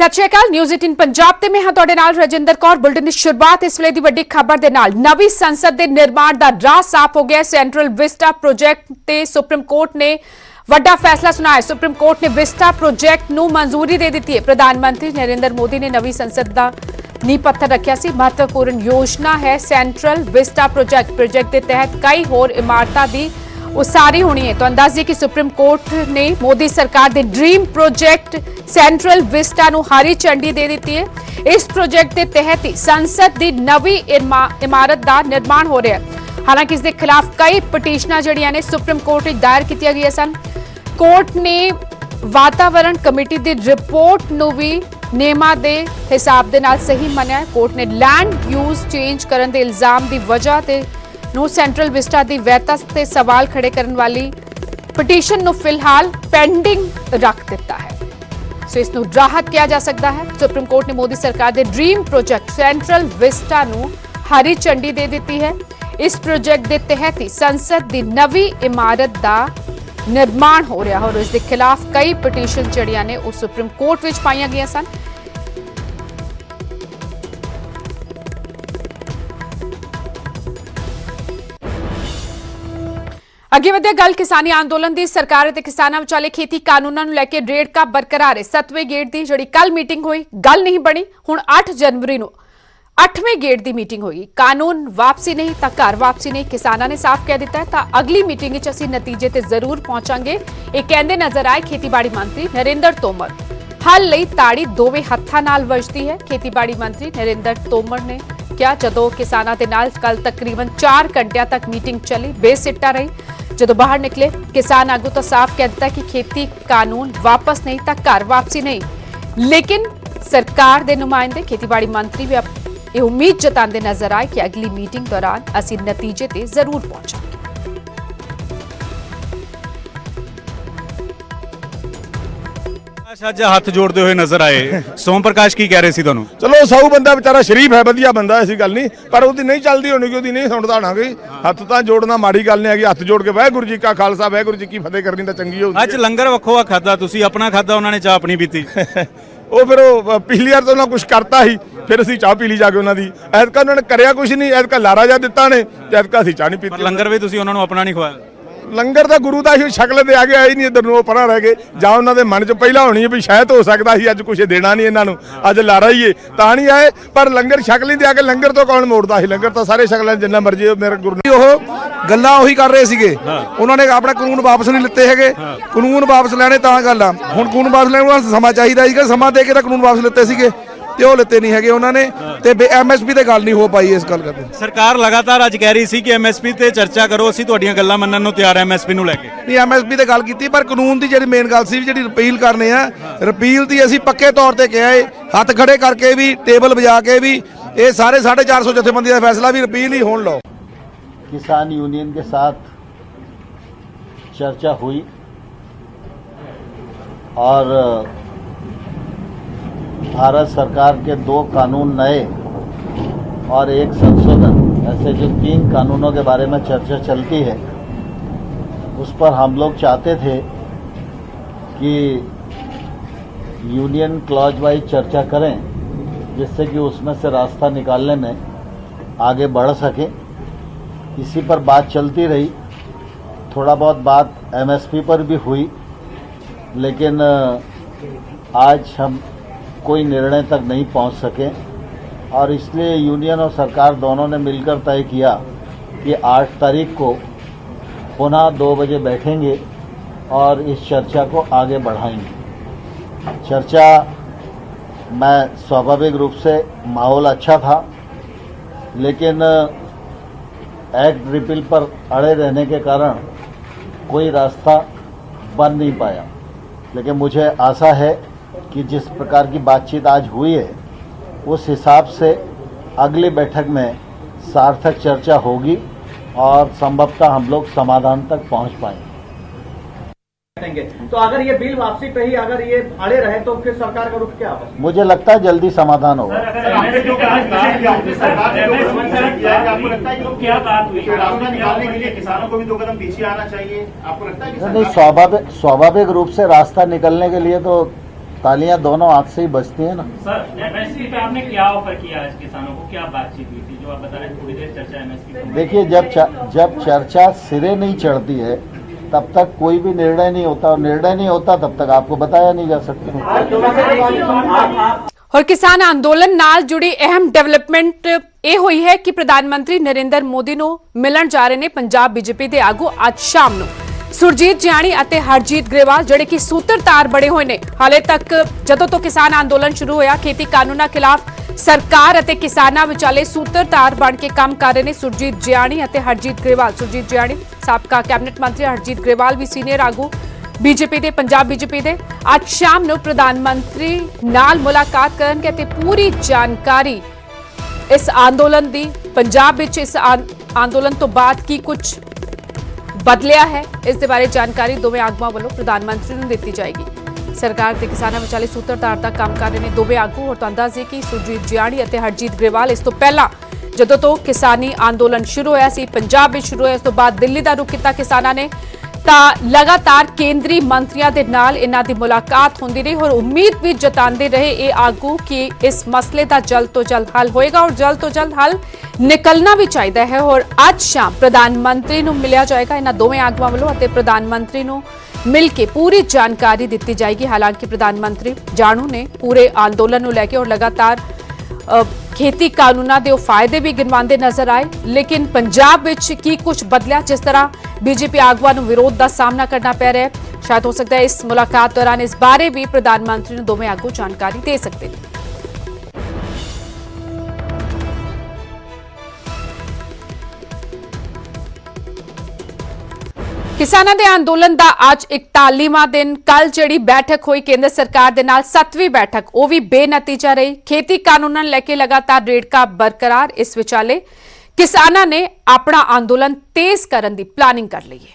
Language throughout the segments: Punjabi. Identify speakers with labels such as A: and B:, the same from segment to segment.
A: सत श्री अकाल न्यूज़ 18 पंजाब ते मैं हां तुहाडे नाल रजिंदर कौर। बुलेटिन की शुरुआत इस वेले दी वड्डी खबर दे नाल। नवी संसद दे निर्माण दा राह साफ हो गया। सेंट्रल विस्टा प्रोजेक्ट ते सुप्रीम कोर्ट ने वड्डा फैसला सुनाया। सुप्रीम कोर्ट ने विस्टा प्रोजेक्ट नूं मंजूरी दे दित्ती है। प्रधानमंत्री नरेंद्र मोदी ने नवी संसद दा नींह पत्थर रखिया सी। महत्वपूर्ण योजना है सेंट्रल विस्टा प्रोजेक्ट के तहत कई होर इमारतां दी उसारी होनी है। तो अंदाजे कि सुप्रीम कोर्ट ने मोदी सरकार के ड्रीम प्रोजेक्ट सेंट्रल विस्टा नूं हरी झंडी दे दी है। इस प्रोजेक्ट के तहत ही संसद की नवी इमारत का निर्माण हो रहा है। हालांकि इसके खिलाफ कई पटिशनां जड़ियां ने सुप्रीम कोर्ट में दायर कीतियां गईयां सन। कोर्ट ने वातावरण कमेटी की रिपोर्ट नूं भी नियमां दे हिसाब दे नाल सही मन्निया है। कोर्ट ने लैंड यूज चेंज करने के इल्जाम की वजह से सेंट्रल विस्टा की वैधता से सवाल खड़े करने वाली पटिशन नूं फिलहाल पेंडिंग रख दिता है। सो इसनूं राहत किया जा सकता है। सुप्रीम कोर्ट ने मोदी सरकार के ड्रीम प्रोजेक्ट सेंट्रल विस्टा नूं हरी झंडी दे दी है। इस प्रोजेक्ट के तहत ही संसद की नवी इमारत का निर्माण हो रहा है और इसके खिलाफ कई पटिशन जड़ियां ने उस सुप्रीम कोर्ट विच पाईयां गईयां सन। अगे वधिया गल किसानी अंदोलन की। सरकार ते किसानां विचाले खेती कानूनां नूं लैके रेड़का बरकरार है। 7वें गेड़ की जिहड़ी कल मीटिंग हुई गल नहीं बनी। हुण 8 जनवरी नूं 8वें गेड़ की मीटिंग हुई। कानून वापसी नहीं तो घर वापसी नहीं किसानां ने साफ कह दिता है। तो अगली मीटिंग विच असीं नतीजे ते जरूर पहुंचांगे ये कहंदे नजर आए खेतीबाड़ी मंत्री नरेंद्र तोमर। हल लई ताड़ी दोवें हत्थां नाल वजदी है। खेतीबाड़ी मंत्री नरेंद्र तोमर ने क्या जदों किसानां दे नाल कल तकरीबन 4 घंटिया तक मीटिंग चली बेसिट्टा रही। जदों बाहर निकले किसान आगू तो साफ कह दिता कि खेती कानून वापस नहीं तो घर वापसी नहीं। लेकिन सरकार के नुमाइंदे खेतीबाड़ी मंत्री भी ये उम्मीद जताते नजर आए कि अगली मीटिंग दौरान असीं नतीजे ते जरूर पहुंचांगे।
B: ਅੱਜ ਹੱਥ ਜੋੜਦੇ ਹੋਏ ਨਜ਼ਰ ਆਏ। ਸੋਮ ਪ੍ਰਕਾਸ਼ ਕੀ ਕਹਿ ਰਹੇ ਸੀ ਤੁਹਾਨੂੰ?
C: ਚਲੋ ਸਾਊ ਬੰਦਾ ਵਿਚਾਰਾ ਸ਼ਰੀਫ ਹੈ, ਵਧੀਆ ਬੰਦਾ, ਐਸੀ ਗੱਲ ਨਹੀਂ, ਪਰ ਉਹਦੀ ਨਹੀਂ ਚੱਲਦੀ ਹੋਣੀ ਕਿ ਉਹਦੀ ਨਹੀਂ ਸੁਣਦਾ ਹੋਣਾ ਕੋਈ। ਹੱਥ ਤਾਂ ਜੋੜਨਾ ਮਾੜੀ ਗੱਲ ਨਹੀਂ ਹੈਗੀ। ਹੱਥ ਜੋੜ ਕੇ ਵਾਹਿਗੁਰੂ ਜੀ ਕਾ ਖਾਲਸਾ ਵਾਹਿਗੁਰੂ ਜੀ ਕੀ ਫਤਿਹ ਕਰਨੀ ਤਾਂ ਚੰਗੀ ਹੋਊਗੀ।
B: ਅੱਜ ਲੰਗਰ ਵੱਖੋ ਵੱਖ ਖਾਦਾ, ਤੁਸੀਂ ਆਪਣਾ ਖਾਦਾ, ਉਹਨਾਂ ਨੇ ਚਾਹ ਆਪਣੀ ਪੀਤੀ।
C: ਉਹ ਫਿਰ ਉਹ ਪਿਛਲੀ ਵਾਰ ਤਾਂ ਉਹਨਾਂ ਕੁਝ ਕਰਤਾ ਸੀ, ਫਿਰ ਅਸੀਂ ਚਾਹ ਪੀ ਲਈ ਜਾ ਕੇ ਉਹਨਾਂ ਦੀ। ਐਤਕਾ ਉਹਨਾਂ ਨੇ ਕਰਿਆ ਕੁਝ ਨਹੀਂ, ਐਤਕਾ ਲਾਰਾ ਜਾ ਦਿੱਤਾ ਨੇ ਤੇ ਐਤਕਾ ਅਸੀਂ ਚਾਹ ਨਹੀਂ ਪੀਤੀ।
B: ਲੰਗਰ ਵੀ ਤੁਸੀਂ ਉਹਨਾਂ ਨੂੰ ਆਪਣਾ ਨਹੀਂ ਖਵਾਇਆ?
C: ਲੰਗਰ ਤਾਂ ਗੁਰੂ ਦਾ ਹੀ ਸ਼ਕਲ ਦੇ ਆਗੇ ਆਈ ਨਹੀਂ, ਇੱਧਰ ਨੂੰ ਉਹ ਪਰਾਂ ਰਹਿ ਗਏ। ਜਾਂ ਉਹਨਾਂ ਦੇ ਮਨ 'ਚ ਪਹਿਲਾਂ ਹੋਣੀ ਹੈ ਵੀ ਸ਼ਾਇਦ ਹੋ ਸਕਦਾ ਸੀ ਅੱਜ ਕੁਝ ਦੇਣਾ ਨਹੀਂ ਇਹਨਾਂ ਨੂੰ, ਅੱਜ ਲਾਰਾ ਹੀ ਏ ਤਾਂ ਨਹੀਂ ਆਏ। ਪਰ ਲੰਗਰ ਸ਼ਕਲ ਹੀ ਦੇ ਆਗੇ, ਲੰਗਰ ਤੋਂ ਕੌਣ ਮੋੜਦਾ ਸੀ? ਲੰਗਰ ਤਾਂ ਸਾਰੇ ਸ਼ਕਲਾਂ ਜਿੰਨਾ ਮਰਜ਼ੀ ਮੇਰੇ ਗੁਰੂ ਨੇ।
D: ਉਹ ਗੱਲਾਂ ਉਹੀ ਕਰ ਰਹੇ ਸੀਗੇ। ਉਹਨਾਂ ਨੇ ਆਪਣਾ ਕਾਨੂੰਨ ਵਾਪਸ ਨਹੀਂ ਲਿੱਤੇ ਹੈਗੇ। ਕਾਨੂੰਨ ਵਾਪਸ ਲੈਣੇ ਤਾਂ ਗੱਲ ਆ। ਹੁਣ ਕਾਨੂੰਨ ਵਾਪਸ ਲੈਣ ਵਾਸਤੇ ਸਮਾਂ ਚਾਹੀਦਾ ਸੀਗਾ। ਸਮਾਂ ਦੇ ਕੇ ਤਾਂ ਕਾਨੂੰਨ ਵਾਪਸ ਲਿੱਤੇ ਸੀਗੇ ਤੇ ਉਹ ਲਿੱਤੇ ਨਹੀਂ ਹੈਗੇ ਉਹਨਾਂ ਨੇ। ਤੇ ਐਮਐਸਪੀ ਤੇ ਗੱਲ ਨਹੀਂ ਹੋ ਪਾਈ ਇਸ ਗੱਲ ਕਰਦੇ।
B: ਸਰਕਾਰ ਲਗਾਤਾਰ ਅੱਜ ਕਹਿ ਰਹੀ ਸੀ ਕਿ ਐਮਐਸਪੀ ਤੇ ਚਰਚਾ ਕਰੋ, ਅਸੀਂ ਤੁਹਾਡੀਆਂ ਗੱਲਾਂ ਮੰਨਣ ਨੂੰ ਤਿਆਰ ਹਾਂ ਐਮਐਸਪੀ ਨੂੰ ਲੈ ਕੇ।
D: ਨਹੀਂ, ਐਮਐਸਪੀ ਤੇ ਗੱਲ ਕੀਤੀ ਪਰ ਕਾਨੂੰਨ ਦੀ ਜਿਹੜੀ ਮੇਨ ਗੱਲ ਸੀ ਜਿਹੜੀ ਰਿਪੀਲ ਕਰਨੇ ਆ, ਰਿਪੀਲ ਦੀ ਅਸੀਂ ਪੱਕੇ ਤੌਰ ਤੇ ਕਿਹਾ ਏ, ਹੱਥ ਖੜੇ ਕਰਕੇ ਵੀ, ਟੇਬਲ ਵਜਾ ਕੇ ਵੀ। ਇਹ ਸਾਰੇ 450 ਜਥੇਬੰਦੀ ਦਾ ਫੈਸਲਾ ਵੀ ਰਿਪੀਲ ही होने लो।
E: किसान यूनियन के साथ चर्चा हुई और भारत सरकार के 2 कानून नए और 1 संशोधन, ऐसे जो 3 कानूनों के बारे में चर्चा चलती है, उस पर हम लोग चाहते थे कि यूनियन क्लॉज वाइज चर्चा करें, जिससे कि उसमें से रास्ता निकालने में आगे बढ़ सके। इसी पर बात चलती रही। थोड़ा बहुत बात एमएसपी पर भी हुई, लेकिन आज हम कोई निर्णय तक नहीं पहुंच सके और इसलिए यूनियन और सरकार दोनों ने मिलकर तय किया कि 8 तारीख को पुनः 2 बजे बैठेंगे और इस चर्चा को आगे बढ़ाएंगे। चर्चा में स्वाभाविक रूप से माहौल अच्छा था, लेकिन एक्ट रिपील पर अड़े रहने के कारण कोई रास्ता बन नहीं पाया। लेकिन मुझे आशा है कि जिस प्रकार की बातचीत आज हुई है, उस हिसाब से अगली बैठक में सार्थक चर्चा होगी और संभवतः हम लोग समाधान तक पहुंच पाएंगे।
F: तो अगर ये बिल वापसी पे ही अगर ये अड़े रहे तो फिर सरकार का रुख क्या होगा?
E: मुझे लगता है जल्दी समाधान होगा।
F: किसानों को भी 2 कदम पीछे आना चाहिए, आपको लगता है?
E: नहीं, स्वाभाविक रूप से रास्ता निकलने के लिए तो तालियां दोनों हाथ से ही बजती हैं ना।
G: सर एमएसपी पे आपने क्या ऑफर किया आज किसानों को, क्या बातचीत हुई थी जो आप बता रहे हैं थोड़ी देर चर्चा एमएसपी पे?
E: देखिए, जब चर्चा सिरे नहीं चढ़ती है तब तक कोई भी निर्णय नहीं होता, और निर्णय नहीं होता तब तक आपको बताया नहीं जा सकता।
A: और किसान अंदोलन नाल जुड़ी अहम डेवलपमेंट ਇਹ ਹੋਈ ਹੈ ਕਿ ਪ੍ਰਧਾਨ ਮੰਤਰੀ ਨਰਿੰਦਰ ਮੋਦੀ ਨੂੰ ਮਿਲਣ ਜਾ ਰਹੇ ਨੇ ਪੰਜਾਬ ਬੀਜੇਪੀ ਦੇ ਆਗੂ ਅੱਜ ਸ਼ਾਮ ਨੂੰ ਸੁਰਜੀਤ ਜਿਆਣੀ ਅਤੇ ਹਰਜੀਤ ਗਰੇਵਾਲ ਜਿਹੜੇ ਕਿ ਸੂਤਰਧਾਰ ਬਣੇ ਹੋਏ ਨੇ। ਹਾਲੇ ਤੱਕ ਜਦੋਂ ਤੋਂ ਕਿਸਾਨ ਅੰਦੋਲਨ ਸ਼ੁਰੂ ਹੋਇਆ ਖੇਤੀ ਕਾਨੂੰਨਾਂ ਖਿਲਾਫ ਸਰਕਾਰ ਅਤੇ ਕਿਸਾਨਾਂ ਵਿਚਾਲੇ ਸੂਤਰਧਾਰ ਬਣ ਕੇ ਕੰਮ ਕਰ ਰਹੇ ਨੇ ਸੁਰਜੀਤ ਜਿਆਣੀ ਅਤੇ ਹਰਜੀਤ ਗਰੇਵਾਲ। ਸੁਰਜੀਤ ਜਿਆਣੀ ਸਾਬਕਾ ਕੈਬਨਿਟ ਮੰਤਰੀ, ਹਰਜੀਤ ਗਰੇਵਾਲ ਵੀ ਸੀਨੀਅਰ ਆਗੂ बीजेपी ਦੇ ਪੰਜਾਬ ਬੀਜੇਪੀ ਦੇ ਅੱਜ ਸ਼ਾਮ ਨੂੰ ਪ੍ਰਧਾਨ ਮੰਤਰੀ ਨਾਲ ਮੁਲਾਕਾਤ ਕਰਨਗੇ ਤੇ ਪੂਰੀ ਜਾਣਕਾਰੀ ਇਸ ਅੰਦੋਲਨ ਦੀ ਪੰਜਾਬ ਵਿੱਚ ਇਸ ਅੰਦੋਲਨ ਤੋਂ ਬਾਅਦ ਕੀ ਕੁਝ ਬਦਲਿਆ ਹੈ ਇਸ ਦੇ ਬਾਰੇ ਜਾਣਕਾਰੀ ਦੋਵੇਂ ਆਗੂਆਂ ਵੱਲੋਂ ਪ੍ਰਧਾਨ ਮੰਤਰੀ ਨੂੰ ਦਿੱਤੀ ਜਾਏਗੀ। ਸਰਕਾਰ ਤੇ ਕਿਸਾਨਾਂ ਵਿਚਾਲੇ ਸੂਤਰਧਾਰ ਦਾ ਕੰਮ ਕਰ ਰਹੇ ਨੇ ਦੋਵੇਂ ਆਗੂ। ਹੋਰ ਤੁਹਾਨੂੰ ਦੱਸ ਦਈਏ ਕਿ ਸੁਰਜੀਤ ਜਿਆਣੀ ਅਤੇ ਹਰਜੀਤ ਗਰੇਵਾਲ ਇਸ ਤੋਂ ਪਹਿਲਾਂ ਜਦੋਂ ਤੋਂ ਕਿਸਾਨੀ ਅੰਦੋਲਨ ਸ਼ੁਰੂ ਹੋਇਆ ਸੀ ਪੰਜਾਬ ਵਿੱਚ ਸ਼ੁਰੂ ਹੋਇਆ, ਇਸ ਤੋਂ ਬਾਅਦ ਦਿੱਲੀ ਦਾ ਰੁਖ ਕੀਤਾ ਕਿਸਾਨਾਂ ਨੇ ਤਾਂ ਲਗਾਤਾਰ ਕੇਂਦਰੀ ਮੰਤਰੀਆਂ ਦੇ ਨਾਲ ਇਹਨਾਂ ਦੀ ਮੁਲਾਕਾਤ ਹੁੰਦੀ ਰਹੀ ਔਰ ਉਮੀਦ ਵੀ ਜਤਾਉਂਦੇ ਰਹੇ ਇਹ ਆਗੂ ਕਿ ਇਸ ਮਸਲੇ ਦਾ ਜਲਦ ਤੋਂ ਜਲਦ ਹੱਲ ਹੋਏਗਾ ਔਰ ਜਲਦ ਤੋਂ ਜਲਦ ਹੱਲ ਨਿਕਲਣਾ ਵੀ ਚਾਹੀਦਾ ਹੈ। ਔਰ ਅੱਜ ਸ਼ਾਮ ਪ੍ਰਧਾਨ ਮੰਤਰੀ ਨੂੰ ਮਿਲਿਆ ਜਾਏਗਾ ਇਹਨਾਂ ਦੋਵੇਂ ਆਗੂਆਂ ਵੱਲੋਂ ਅਤੇ ਪ੍ਰਧਾਨ ਮੰਤਰੀ ਨੂੰ ਮਿਲ ਕੇ ਪੂਰੀ ਜਾਣਕਾਰੀ ਦਿੱਤੀ ਜਾਏਗੀ। ਹਾਲਾਂਕਿ ਪ੍ਰਧਾਨ ਮੰਤਰੀ ਜਾਣੂ ਨੇ ਪੂਰੇ ਅੰਦੋਲਨ ਨੂੰ ਲੈ ਕੇ ਔਰ ਲਗਾਤਾਰ खेती कानूनां दे फायदे भी गिनवाते नजर आए, लेकिन पंजाब विच की कुछ बदलिया जिस तरह बीजेपी आगुआं नूं विरोध का सामना करना पै रहा है। शायद हो सकता है इस मुलाकात दौरान इस बारे भी प्रधानमंत्री नूं दोवें आगू जानकारी दे सकते हैं। किसानां दे अंदोलन दा अज 41वां दिन। कल जिहड़ी बैठक हुई केंद्र सरकार दे नाल 7वीं बैठक वो भी बेनतीजा रही। खेती कानूनां नूं लैके लगातार रेड़का बरकरार। इस विचाले किसानां ने अपना अंदोलन तेज करन दी प्लानिंग कर लई है।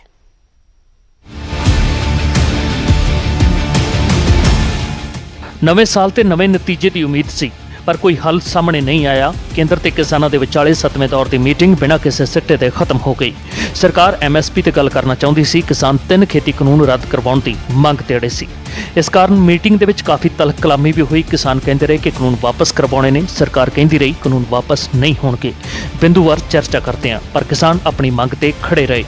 H: नवे साल ते नवे नतीजे की उम्मीद सी पर कोई हल सामने नहीं आया। केंद्र ते किसानां दे विचाले 7वें दौर की मीटिंग बिना किसी सिੱਟੇ ते खत्म हो गई। सरकार MSP ते गल करना चाहुंदी सी, किसान 3 खेती कानून रद्द करवाउण दी मंग ते अड़े सी। इस कारण मीटिंग दे विच काफ़ी तलख कलामी भी हुई। किसान कहंदे रहे कि कानून वापस करवाउणे ने, सरकार कहंदी रही कानून वापस नहीं होणगे। बिंदुवार चर्चा करते हैं पर किसान अपनी मंग ते खड़े रहे।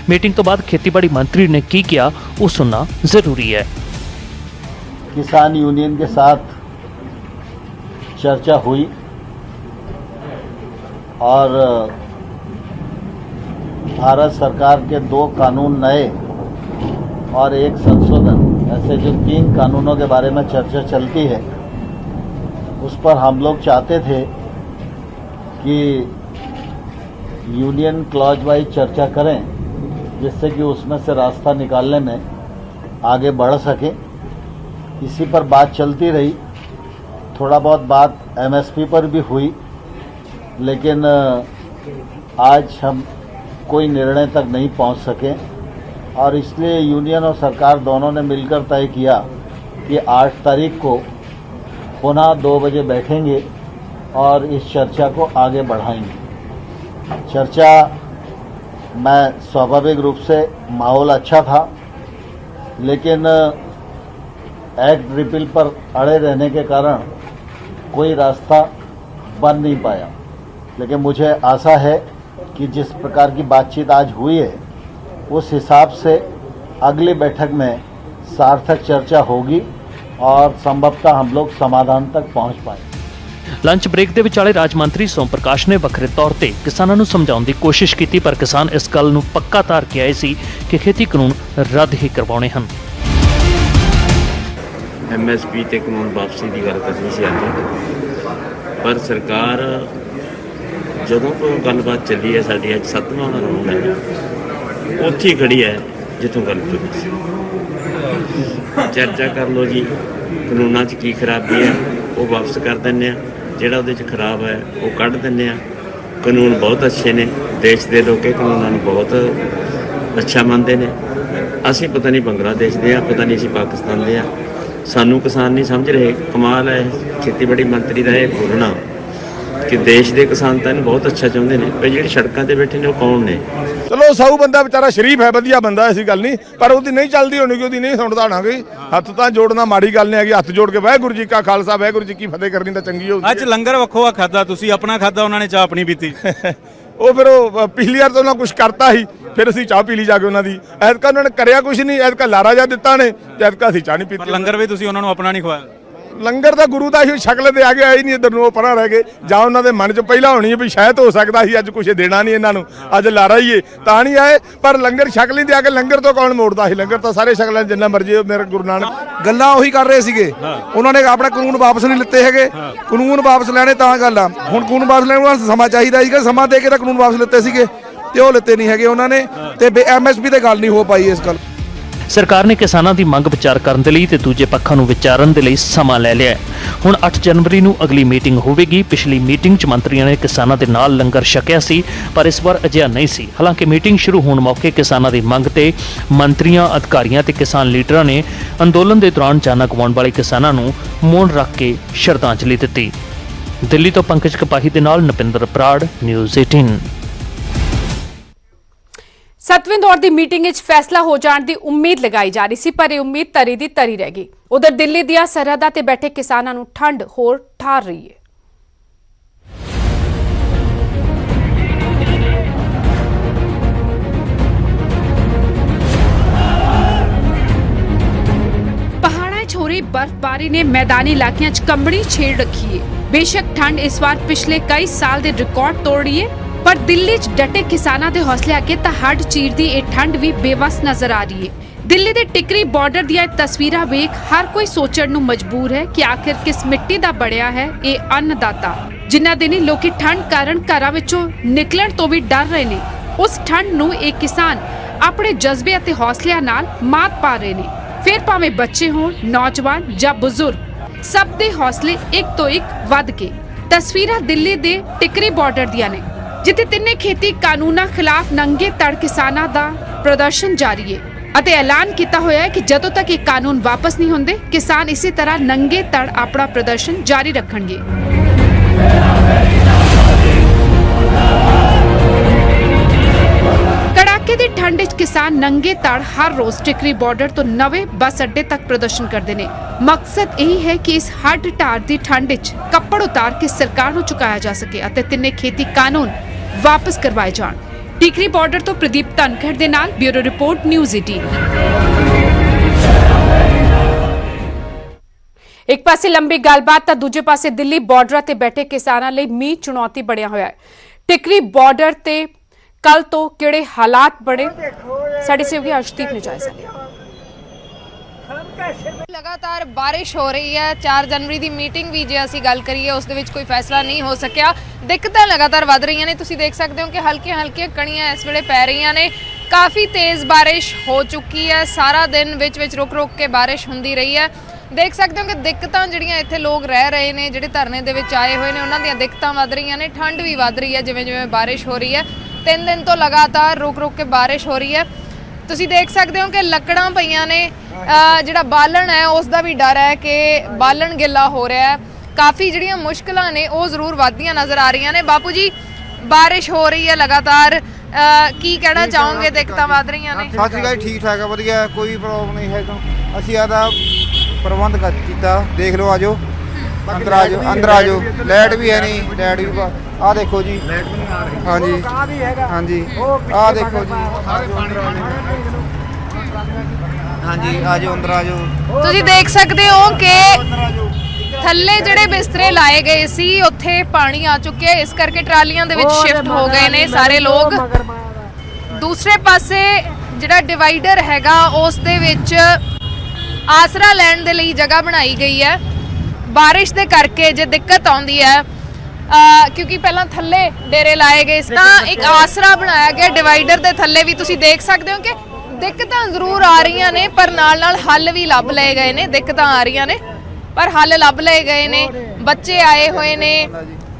H: मीटिंग तो बाद खेतीबाड़ी मंत्री ने की किया वो सुनना जरूरी है।
E: किसान यूनियन के साथ चर्चा हुई और भारत सरकार के 2 कानून नए और 1 संशोधन, ऐसे जो 3 कानूनों के बारे में चर्चा चलती है, उस पर हम लोग चाहते थे कि यूनियन क्लॉज वाइज चर्चा करें जिससे कि उसमें से रास्ता निकालने में आगे बढ़ सके। इसी पर बात चलती रही। थोड़ा बहुत बात MSP पर भी हुई, लेकिन आज हम कोई निर्णय तक नहीं पहुंच सके और इसलिए यूनियन और सरकार दोनों ने मिलकर तय किया कि 8 तारीख को पुनः 2 बजे बैठेंगे और इस चर्चा को आगे बढ़ाएंगे। चर्चा में स्वाभाविक रूप से माहौल अच्छा था, लेकिन एक्ट रिपील पर अड़े रहने के कारण कोई रास्ता बन नहीं पाया। लेकिन मुझे आशा है कि जिस प्रकार की बातचीत आज हुई है उस हिसाब से अगली बैठक में सार्थक चर्चा होगी और संभवतः हम लोग समाधान तक पहुंच पाएंगे।
H: लंच ब्रेक के विचाले राज मंत्री सोम प्रकाश ने वखरे तौर पर किसानों को समझाने की कोशिश की, पर किसान इस गल नूं पक्का तार के आए सी कि खेती कानून रद्द ही करवाने हैं।
I: MSP ਤੇ ਕਾਨੂੰਨ ਵਾਪਸੀ ਦੀ ਗੱਲ ਕਰਨੀ ਸੀ ਅੱਜ, ਪਰ ਸਰਕਾਰ ਜਦੋਂ ਤੋਂ ਗੱਲਬਾਤ ਚੱਲੀ ਹੈ ਸਾਡੀ ਅੱਜ 7ਵਾਂ ਰਾਊਂਡ ਹੈ, ਉੱਥੇ ਹੀ ਖੜੀ ਹੈ ਜਿੱਥੋਂ ਗੱਲ ਚੱਲੀ ਸੀ। ਚਰਚਾ ਕਰ ਲਓ ਜੀ, ਕਾਨੂੰਨਾਂ 'ਚ ਕੀ ਖਰਾਬੀ ਹੈ ਉਹ ਵਾਪਸ ਕਰ ਦਿੰਦੇ ਆ, ਜਿਹੜਾ ਉਹਦੇ 'ਚ ਖਰਾਬ ਹੈ ਉਹ ਕੱਢ ਦਿੰਦੇ ਆ। ਕਾਨੂੰਨ ਬਹੁਤ ਅੱਛੇ ਨੇ, ਦੇਸ਼ ਦੇ ਲੋਕ ਇਹ ਕਾਨੂੰਨਾਂ ਨੂੰ ਬਹੁਤ ਅੱਛਾ ਮੰਨਦੇ ਨੇ। ਅਸੀਂ ਪਤਾ ਨਹੀਂ ਬੰਗਲਾਦੇਸ਼ ਦੇ ਆ, ਪਤਾ ਨਹੀਂ ਅਸੀਂ ਪਾਕਿਸਤਾਨ ਦੇ ਆ, ਸਾਨੂੰ ਕਿਸਾਨ ਨਹੀਂ ਸਮਝ ਰਹੇ। ਕਮਾਲ ਹੈ ਖੇਤੀਬਾੜੀ ਮੰਤਰੀ ਦਾ ਇਹ ਬੋਲਣਾ ਕਿ ਦੇਸ਼ ਦੇ ਕਿਸਾਨ ਤਾਂ ਇਹਨੂੰ ਬਹੁਤ ਅੱਛਾ ਚਾਹੁੰਦੇ ਨੇ, ਪਰ ਜਿਹੜੇ ਸੜਕਾਂ ਤੇ ਬੈਠੇ ਨੇ ਉਹ ਕੌਣ ਨੇ?
C: ਚਲੋ ਸਾਊ ਬੰਦਾ ਵਿਚਾਰਾ ਸ਼ਰੀਫ ਹੈ, ਵਧੀਆ ਬੰਦਾ, ਐਸੀ ਗੱਲ ਨਹੀਂ, ਪਰ ਉਹਦੀ ਨਹੀਂ ਚੱਲਦੀ ਹੋਣੀ ਕਿ ਉਹਦੀ ਨਹੀਂ ਸੁਣਦਾ ਹੋਣਾ ਕੋਈ। ਹੱਥ ਤਾਂ ਜੋੜਨਾ ਮਾੜੀ ਗੱਲ ਨਹੀਂ ਹੈਗੀ, ਹੱਥ ਜੋੜ ਕੇ ਵਾਹਿਗੁਰੂ ਜੀ ਕਾ ਖਾਲਸਾ ਵਾਹਿਗੁਰੂ ਜੀ ਕੀ ਫਤਿਹ ਕਰਨੀ ਤਾਂ ਚੰਗੀ ਹੋਊਗੀ।
B: ਅੱਜ ਲੰਗਰ ਵੱਖੋ ਵੱਖ ਖਾਦਾ, ਤੁਸੀਂ ਆਪਣਾ ਖਾਦਾ, ਉਹਨਾਂ ਨੇ ਚਾਹ ਆਪਣੀ ਪੀਤੀ।
C: ਉਹ ਫਿਰ ਉਹ ਪਿਛਲੀ ਵਾਰ ਤਾਂ ਉਹਨਾਂ ਕੁਝ ਕਰਤਾ ਸੀ, ਫਿਰ ਅਸੀਂ ਚਾਹ ਪੀ ਲਈ ਜਾ ਕੇ ਉਹਨਾਂ ਦੀ। ਐਤਕਾ ਉਹਨਾਂ ਨੇ ਕਰਿਆ ਕੁਝ ਨਹੀਂ, ਐਤਕਾ ਲਾਰਾ ਜਾ ਦਿੱਤਾ ਨੇ, ਤੇ ਐਤਕਾ ਅਸੀਂ ਚਾਹ ਨਹੀਂ
B: ਪਰ
C: ਪੀਤੀ।
B: ਲੰਗਰ ਵੀ ਤੁਸੀਂ ਉਹਨਾਂ ਨੂੰ ਆਪਣਾ ਨਹੀਂ ਖਵਾਇਆ।
C: ਲੰਗਰ ਤਾਂ ਗੁਰੂ ਦਾ ਹੀ ਸ਼ਕਲ ਦੇ ਆ ਗਿਆ ਹੀ ਨਹੀਂ, ਇੱਧਰ ਨੂੰ ਉਹ ਪਰਾਂ ਰਹਿ ਗਏ। ਜਾਂ ਉਹਨਾਂ ਦੇ ਮਨ 'ਚ ਪਹਿਲਾਂ ਹੋਣੀ ਹੈ ਵੀ ਸ਼ਾਇਦ ਹੋ ਸਕਦਾ ਸੀ ਅੱਜ ਕੁਝ ਦੇਣਾ ਨਹੀਂ ਇਹਨਾਂ ਨੂੰ, ਅੱਜ ਲਾਰਾ ਹੀ ਏ ਤਾਂ ਨਹੀਂ ਆਏ। ਪਰ ਲੰਗਰ ਸ਼ਕਲ ਹੀ ਦੇ ਆ ਕੇ ਲੰਗਰ ਤੋਂ ਕੌਣ ਮੋੜਦਾ ਸੀ? ਲੰਗਰ ਤਾਂ ਸਾਰੇ ਸ਼ਕਲਾਂ ਜਿੰਨਾ ਮਰਜ਼ੀ ਮੇਰੇ ਗੁਰੂ ਨਾਨਕ।
D: ਗੱਲਾਂ ਉਹੀ ਕਰ ਰਹੇ ਸੀਗੇ, ਉਹਨਾਂ ਨੇ ਆਪਣਾ ਕਾਨੂੰਨ ਵਾਪਸ ਨਹੀਂ ਲਿੱਤੇ ਹੈਗੇ। ਕਾਨੂੰਨ ਵਾਪਸ ਲੈਣੇ ਤਾਂ ਗੱਲ ਆ, ਹੁਣ ਕਾਨੂੰਨ ਵਾਪਸ ਲੈਣ ਨੂੰ ਸਮਾਂ ਚਾਹੀਦਾ ਸੀਗਾ, ਸਮਾਂ ਦੇ ਕੇ ਤਾਂ ਕਾਨੂੰਨ ਵਾਪਸ ਲਿੱਤੇ ਸੀਗੇ ਤੇ ਉਹ ਲਿੱਤੇ ਨਹੀਂ ਹੈਗੇ ਉਹਨਾਂ ਨੇ, ਤੇ MSP ਤੇ ਗੱਲ ਨਹੀਂ ਹੋ ਪਾਈ ਇਸ ਗੱਲ।
H: ਸਰਕਾਰ ਨੇ ਕਿਸਾਨਾਂ ਦੀ ਮੰਗ ਵਿਚਾਰ ਕਰਨ ਦੇ ਲਈ ਤੇ ਦੂਜੇ ਪੱਖਾਂ ਨੂੰ ਵਿਚਾਰਨ ਦੇ ਲਈ ਸਮਾਂ ਲੈ ਲਿਆ ਹੈ। ਹੁਣ 8 ਜਨਵਰੀ ਨੂੰ ਅਗਲੀ ਮੀਟਿੰਗ ਹੋਵੇਗੀ। ਪਿਛਲੀ ਮੀਟਿੰਗ 'ਚ ਮੰਤਰੀਆਂ ਨੇ ਕਿਸਾਨਾਂ ਦੇ ਨਾਲ ਲੰਗਰ ਛਕਿਆ ਸੀ, ਪਰ ਇਸ ਵਾਰ ਅਜਿਹਾ ਨਹੀਂ ਸੀ। ਹਾਲਾਂਕਿ ਮੀਟਿੰਗ ਸ਼ੁਰੂ ਹੋਣ ਮੌਕੇ ਕਿਸਾਨਾਂ ਦੀ ਮੰਗ ਤੇ ਮੰਤਰੀਆਂ, ਅਧਿਕਾਰੀਆਂ ਤੇ ਕਿਸਾਨ ਲੀਡਰਾਂ ਨੇ ਅੰਦੋਲਨ ਦੇ ਦੌਰਾਨ ਜਾਨਾਂ ਗਵਾਉਣ ਵਾਲੇ ਕਿਸਾਨਾਂ ਨੂੰ ਮੌਨ ਰੱਖ ਕੇ ਸ਼ਰਧਾਂਜਲੀ ਦਿੱਤੀ। ਦਿੱਲੀ ਤੋਂ ਪੰਕਜ ਕਪਾਹੀ ਦੇ ਨਾਲ ਨਪਿੰਦਰ ਬਰਾੜ, ਨਿਊਜ਼ 18।
A: 7ਵੇਂ ਦੌਰ ਦੀ ਮੀਟਿੰਗ ਵਿੱਚ ਫੈਸਲਾ ਹੋ ਜਾਣ ਦੀ ਉਮੀਦ ਲਗਾਈ ਜਾ ਰਹੀ ਸੀ, ਪਰ ਇਹ ਉਮੀਦ ਤਰੀ ਦੀ ਤਰੀ ਰਹਿ ਗਈ। ਉਧਰ ਦਿੱਲੀ ਦੀਆਂ ਸਰਹੱਦਾਂ ਤੇ ਬੈਠੇ ਕਿਸਾਨਾਂ ਨੂੰ ਠੰਡ ਹੋਰ ਠਾਰ ਰਹੀ ਹੈ। ਪਹਾੜਾਂ 'ਚ ਹੋ ਰਹੀ ਬਰਫ਼ਬਾਰੀ ਨੇ ਮੈਦਾਨੀ ਇਲਾਕਿਆਂ 'ਚ ਕੰਬਣੀ ਛੇੜ ਰੱਖੀ ਹੈ। ਬੇਸ਼ੱਕ ਠੰਡ ਇਸ ਵਾਰ ਪਿਛਲੇ ਕਈ ਸਾਲ ਦੇ ਰਿਕਾਰਡ ਤੋੜ ਰਹੀ ਹੈ, ਪਰ ਦਿੱਲੀ 'ਚ ਡਟੇ ਕਿਸਾਨਾਂ ਦੇ ਹੌਸਲੇ ਅੱਗੇ ਤਾਂ ਹੱਡ ਚੀਰਦੀ ਇਹ ਠੰਡ ਵੀ ਬੇਵਸ ਨਜ਼ਰ ਆ ਰਹੀ ਹੈ। ਦਿੱਲੀ ਦੇ ਟਿਕਰੀ ਬਾਰਡਰ ਦੀਆਂ ਇਹ ਤਸਵੀਰਾਂ ਵੇਖ ਹਰ ਕੋਈ ਸੋਚਣ ਨੂੰ ਮਜਬੂਰ ਹੈ ਕਿ ਆਖਿਰ ਕਿਸ ਮਿੱਟੀ ਦਾ ਬਣਿਆ ਹੈ ਇਹ ਅੰਨਦਾਤਾ, ਜਿਨ੍ਹਾਂ ਦਿਨੀ ਲੋਕੀ ਠੰਡ ਕਾਰਨ ਘਰਾਂ ਵਿੱਚੋਂ ਨਿਕਲਣ ਤੋਂ ਵੀ ਡਰ ਰਹੇ ਨੇ। ਉਸ ਠੰਡ ਨੂੰ ਇਹ ਕਿਸਾਨ ਆਪਣੇ ਜਜ਼ਬੇ ਅਤੇ ਹੌਸਲਿਆਂ ਨਾਲ ਮਾਤ ਪਾ ਰਹੇ ਨੇ। ਫਿਰ ਭਾਵੇਂ ਬੱਚੇ ਹੋਣ, ਨੌਜਵਾਨ ਜਾਂ ਬਜ਼ੁਰਗ, ਸਭ ਦੇ ਹੌਸਲੇ ਇੱਕ ਤੋਂ ਇੱਕ ਵੱਧ ਕੇ। ਤਸਵੀਰਾਂ ਦਿੱਲੀ ਦੇ ਟਿਕਰੀ ਬਾਰਡਰ ਦੀਆਂ ਨੇ, ਜਿੱਥੇ ਤਿੰਨੇ ਖੇਤੀ ਕਾਨੂੰਨਾਂ ਖਿਲਾਫ ਨੰਗੇ ਧੜ ਕਿਸਾਨਾਂ ਦਾ ਪ੍ਰਦਰਸ਼ਨ ਜਾਰੀ ਹੈ ਅਤੇ ਐਲਾਨ ਕੀਤਾ ਹੋਇਆ ਹੈ ਕਿ ਜਦੋਂ ਤੱਕ ਇਹ ਕਾਨੂੰਨ ਵਾਪਸ ਨਹੀਂ ਹੁੰਦੇ, ਕਿਸਾਨ ਇਸੇ ਤਰ੍ਹਾਂ ਨੰਗੇ ਧੜ ਆਪਣਾ ਪ੍ਰਦਰਸ਼ਨ ਜਾਰੀ ਰੱਖਣਗੇ। ਕੜਾਕੇ ਦੀ ਠੰਡ ਵਿੱਚ ਕਿਸਾਨ ਨੰਗੇ ਧੜ ਹਰ ਰੋਜ਼ ਟਿਕਰੀ ਬਾਰਡਰ ਤੋਂ ਨਵੇਂ ਬੱਸ ਅੱਡੇ ਤੱਕ ਪ੍ਰਦਰਸ਼ਨ ਕਰਦੇ ਨੇ। ਮਕਸਦ ਇਹ ਹੈ ਕਿ ਇਸ ਹੱਡ ਢਾਰ ਦੀ ਠੰਡ ਵਿੱਚ ਕੱਪੜ ਉਤਾਰ ਕੇ ਸਰਕਾਰ ਨੂੰ ਝੁਕਾਇਆ ਜਾ ਸਕੇ ਅਤੇ ਤਿੰਨੇ ਖੇਤੀ ਕਾਨੂੰਨ ਵਾਪਸ ਕਰਵਾਏ ਜਾਣ। ਟਿਕਰੀ ਬਾਰਡਰ ਤੋਂ ਪ੍ਰਦੀਪ ਧਨਖੜ ਦੇ ਨਾਲ ਬਿਊਰੋ ਰਿਪੋਰਟ, ਨਿਊਜ਼ 18। ਇੱਕ ਪਾਸੇ ਲੰਬੀ ਗੱਲਬਾਤ ਤਾਂ ਦੂਜੇ ਪਾਸੇ ਦਿੱਲੀ ਬਾਰਡਰਾਂ ਤੇ ਬੈਠੇ ਕਿਸਾਨਾਂ ਲਈ ਮੀਂਹ ਚੁਣੌਤੀ ਬਣਿਆ ਹੋਇਆ ਹੈ। ਟਿਕਰੀ ਬਾਰਡਰ ਤੇ ਕੱਲ ਤੋਂ ਕਿਹੜੇ ਹਾਲਾਤ ਬਣੇ, ਸਾਡੇ ਸਹਿਯੋਗੀ ਅਰਸ਼ਦੀਪ ਨੇ ਜਾਇਜ਼ਾ ਲਿਆ।
J: लगातार बारिश हो रही है। 4 जनवरी ਦੀ ਮੀਟਿੰਗ ਵੀ ਜੇ ਅਸੀਂ ਗੱਲ ਕਰੀਏ ਉਸ ਦੇ ਵਿੱਚ ਕੋਈ ਫੈਸਲਾ ਨਹੀਂ ਹੋ ਸਕਿਆ। ਦਿੱਕਤਾਂ ਲਗਾਤਾਰ ਵੱਧ ਰਹੀਆਂ ਨੇ। ਤੁਸੀਂ ਦੇਖ ਸਕਦੇ ਹੋ ਕਿ ਹਲਕੀਆਂ ਕਣੀਆਂ ਇਸ ਵੇਲੇ ਪੈ ਰਹੀਆਂ ਨੇ। ਕਾਫੀ ਤੇਜ਼ ਬਾਰਿਸ਼ ਹੋ ਚੁੱਕੀ ਹੈ। ਸਾਰਾ ਦਿਨ ਵਿੱਚ ਰੁਕ ਕੇ ਬਾਰਿਸ਼ ਹੁੰਦੀ ਰਹੀ ਹੈ। ਦੇਖ ਸਕਦੇ ਹੋ ਕਿ ਦਿੱਕਤਾਂ ਜਿਹੜੀਆਂ ਇੱਥੇ ਲੋਕ ਰਹਿ ਰਹੇ ਨੇ, ਜਿਹੜੇ ਧਰਨੇ ਦੇ ਵਿੱਚ ਆਏ ਹੋਏ ਨੇ, ਉਹਨਾਂ ਦੀਆਂ ਦਿੱਕਤਾਂ ਵੱਧ ਰਹੀਆਂ ਨੇ। ਠੰਡ ਵੀ ਵੱਧ ਰਹੀ ਹੈ ਜਿਵੇਂ ਬਾਰਿਸ਼ ਹੋ ਰਹੀ ਹੈ। 3 ਦਿਨ ਤੋਂ ਲਗਾਤਾਰ ਰੁਕ ਕੇ ਬਾਰਿਸ਼ ਹੋ ਰਹੀ ਹੈ। ਤੁਸੀਂ ਦੇਖ ਸਕਦੇ ਹੋ ਕਿ ਲੱਕੜਾਂ ਪਈਆਂ ਨੇ। ਜਿਹੜਾ ਬਾਲਣ ਹੈ ਉਸ ਦਾ ਵੀ ਡਰ ਹੈ ਕਿ ਬਾਲਣ ਗਿੱਲਾ ਹੋ ਰਿਹਾ ਹੈ। ਕਾਫੀ ਜਿਹੜੀਆਂ ਮੁਸ਼ਕਲਾਂ ਨੇ ਉਹ ਜ਼ਰੂਰ ਵੱਧਦੀਆਂ ਨਜ਼ਰ ਆ ਰਹੀਆਂ ਨੇ। ਬਾਪੂ ਜੀ, ਬਾਰਿਸ਼ ਹੋ ਰਹੀ ਹੈ ਲਗਾਤਾਰ, ਕੀ ਕਹਿਣਾ ਚਾਹੋਗੇ? ਦਿੱਕਤਾਂ ਵੱਧ ਰਹੀਆਂ ਨੇ।
K: ਸਤਿ ਸ਼੍ਰੀ ਅਕਾਲ। ਠੀਕ ਠਾਕ ਹੈ, ਵਧੀਆ, ਕੋਈ ਪ੍ਰੋਬਲਮ ਨਹੀਂ ਹੈ। ਅਸੀਂ ਆਦਾ ਪ੍ਰਬੰਧ ਕੀਤਾ, ਦੇਖ ਲਓ, ਆਜੋ ਅੰਦਰ, ਆਜੋ। ਲਾਈਟ ਵੀ ਹੈ ਨਹੀਂ, ਲਾਈਟ ਵੀ ਆਹ ਦੇਖੋ ਜੀ, ਹਾਂਜੀ ਹਾਂਜੀ, ਆਹ ਦੇਖੋ ਜੀ, ਹਾਂਜੀ ਆਜੋ ਅੰਦਰ ਆਜੋ।
J: ਤੁਸੀਂ ਦੇਖ ਸਕਦੇ ਹੋ ਕਿ ਥੱਲੇ ਜਿਹੜੇ ਬਿਸਤਰੇ ਲਾਏ ਗਏ ਸੀ ਉੱਥੇ ਪਾਣੀ ਆ ਚੁੱਕਿਆ, ਇਸ ਕਰਕੇ ਟਰਾਲੀਆਂ ਦੇ ਵਿੱਚ ਸ਼ਿਫਟ ਹੋ ਗਏ ਨੇ ਸਾਰੇ ਲੋਕ। ਦੂਸਰੇ ਪਾਸੇ ਜਿਹੜਾ ਡਿਵਾਈਡਰ ਹੈਗਾ ਉਸ ਦੇ ਵਿੱਚ ਆਸਰਾ ਲੈਣ ਦੇ ਲਈ ਜਗ੍ਹਾ ਬਣਾਈ ਗਈ ਹੈ। ਬਾਰਿਸ਼ ਦੇ ਕਰਕੇ ਜੇ ਦਿੱਕਤ ਆਉਂਦੀ ਹੈ, ਕਿਉਂਕਿ ਪਹਿਲਾਂ ਥੱਲੇ ਡੇਰੇ ਲਾਏ ਗਏ ਸੀ, ਤਾਂ ਇੱਕ ਆਸਰਾ ਬਣਾਇਆ ਗਿਆ ਡਿਵਾਈਡਰ ਦੇ ਥੱਲੇ ਵੀ। ਤੁਸੀਂ ਦੇਖ ਸਕਦੇ ਹੋ ਕਿ ਦਿੱਕਤਾਂ ਜ਼ਰੂਰ ਆ ਰਹੀਆਂ ਨੇ, ਪਰ ਨਾਲ ਹੱਲ ਵੀ ਲੱਭ ਲਏ ਗਏ ਨੇ। ਦਿੱਕਤਾਂ ਆ ਰਹੀਆਂ ਨੇ ਪਰ ਹੱਲ ਲੱਭ ਲਏ ਗਏ ਨੇ। ਬੱਚੇ ਆਏ ਹੋਏ ਨੇ।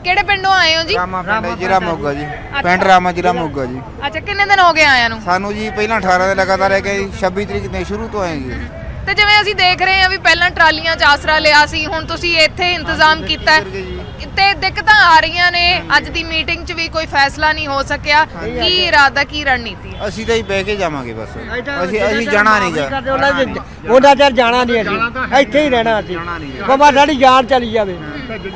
J: ਕਿਹੜੇ ਪਿੰਡੋਂ ਆਏ ਹੋ ਜੀ?
K: ਰਾਮਾ ਪਿੰਡ, ਜ਼ਿਲ੍ਹਾ ਮੋਗਾ ਜੀ। ਪਿੰਡ ਰਾਮਾ, ਜ਼ਿਲ੍ਹਾ ਮੋਗਾ ਜੀ।
J: ਅੱਛਾ, ਕਿੰਨੇ ਦਿਨ ਹੋ ਗਏ ਆਇਆਂ ਨੂੰ?
K: ਸਾਨੂੰ ਜੀ ਪਹਿਲਾਂ 18 ਦੇ ਲਗਾਤਾਰ ਹੈ ਕਿ 26 ਤਰੀਕ ਦੇ ਸ਼ੁਰੂ ਤੋਂ ਆਏ ਜੀ।
J: ਤੇ ਜਿਵੇਂ ਅਸੀਂ ਦੇਖ ਰਹੇ ਹਾਂ ਵੀ ਪਹਿਲਾਂ ਟਰਾਲੀਆਂ 'ਚ ਆਸਰਾ ਲਿਆ ਸੀ, ਹੁਣ ਤੁਸੀਂ ਇੱਥੇ ਇੰਤਜ਼ਾਮ ਕੀਤਾ ਹੈ ਤੇ ਦਿੱਕਤਾਂ ਆ ਰਹੀਆਂ ਨੇ। ਅੱਜ ਦੀ ਮੀਟਿੰਗ 'ਚ ਵੀ ਕੋਈ ਫੈਸਲਾ ਨਹੀਂ ਹੋ ਸਕਿਆ। ਕੀ ਇਰਾਦਾ, ਕੀ ਰਣਨੀਤੀ ਹੈ?
K: ਅਸੀਂ ਤਾਂ ਹੀ ਬਹਿ ਕੇ ਜਾਵਾਂਗੇ ਬਸ, ਅਸੀਂ ਜਾਣਾ ਨਹੀਂ ਗਾ।
F: ਉਹਨਾਂ ਚਿਰ ਜਾਣਾ ਨਹੀਂ, ਅਸੀਂ ਇੱਥੇ ਹੀ ਰਹਿਣਾ। ਅਸੀਂ ਬਾਬਾ ਸਾਡੀ ਜਾਨ ਚਲੀ ਜਾਵੇ,